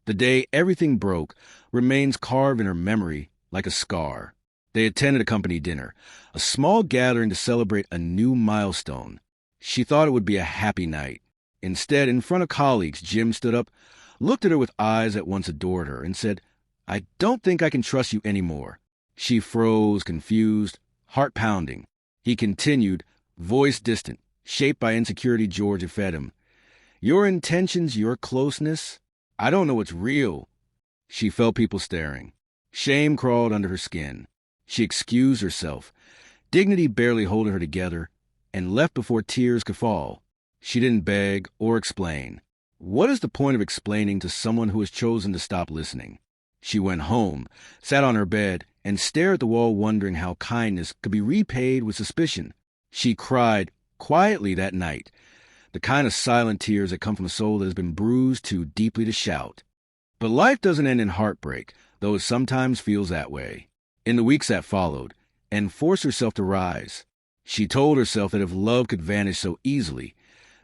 The day everything broke remains carved in her memory like a scar. They attended a company dinner, a small gathering to celebrate a new milestone. She thought it would be a happy night. Instead, in front of colleagues, Jim stood up, looked at her with eyes that once adored her, and said, "I don't think I can trust you anymore." She froze, confused, heart pounding. He continued, voice distant, shaped by insecurity George had fed him. "Your intentions, your closeness, I don't know what's real." She felt people staring. Shame crawled under her skin. She excused herself, dignity barely holding her together, and left before tears could fall. She didn't beg or explain. What is the point of explaining to someone who has chosen to stop listening? She went home, sat on her bed, and stared at the wall wondering how kindness could be repaid with suspicion. She cried quietly that night, the kind of silent tears that come from a soul that has been bruised too deeply to shout. But life doesn't end in heartbreak, though it sometimes feels that way. In the weeks that followed, Anne forced herself to rise. She told herself that if love could vanish so easily,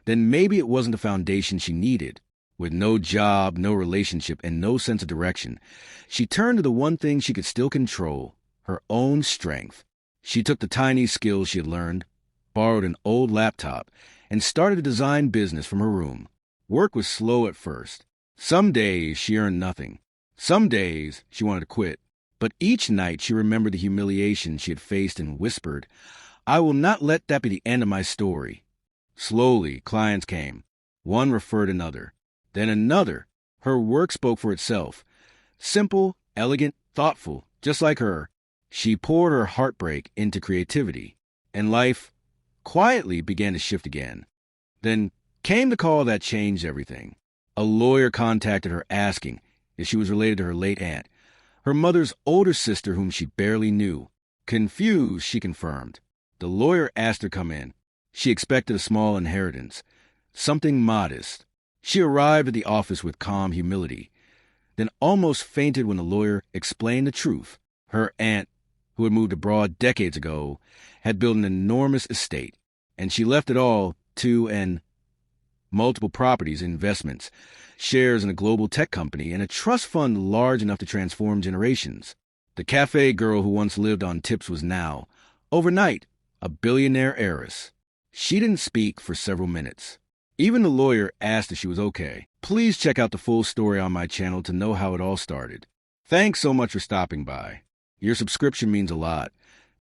then maybe it wasn't the foundation she needed. With no job, no relationship, and no sense of direction, she turned to the one thing she could still control, her own strength. She took the tiny skills she had learned, borrowed an old laptop, and started a design business from her room. Work was slow at first. Some days she earned nothing. Some days she wanted to quit. But each night she remembered the humiliation she had faced and whispered, "I will not let that be the end of my story." Slowly, clients came. One referred another. Then another. Her work spoke for itself. Simple, elegant, thoughtful, just like her. She poured her heartbreak into creativity. And life quietly began to shift again. Then came the call that changed everything. A lawyer contacted her asking if she was related to her late aunt, her mother's older sister whom she barely knew. Confused, she confirmed. The lawyer asked her to come in. She expected a small inheritance, something modest. She arrived at the office with calm humility, then almost fainted when the lawyer explained the truth. Her aunt, who had moved abroad decades ago, had built an enormous estate, and she left it all to multiple properties, investments, shares in a global tech company, and a trust fund large enough to transform generations. The cafe girl who once lived on tips was now, overnight, a billionaire heiress. She didn't speak for several minutes. Even the lawyer asked if she was okay. Please check out the full story on my channel to know how it all started. Thanks so much for stopping by. Your subscription means a lot.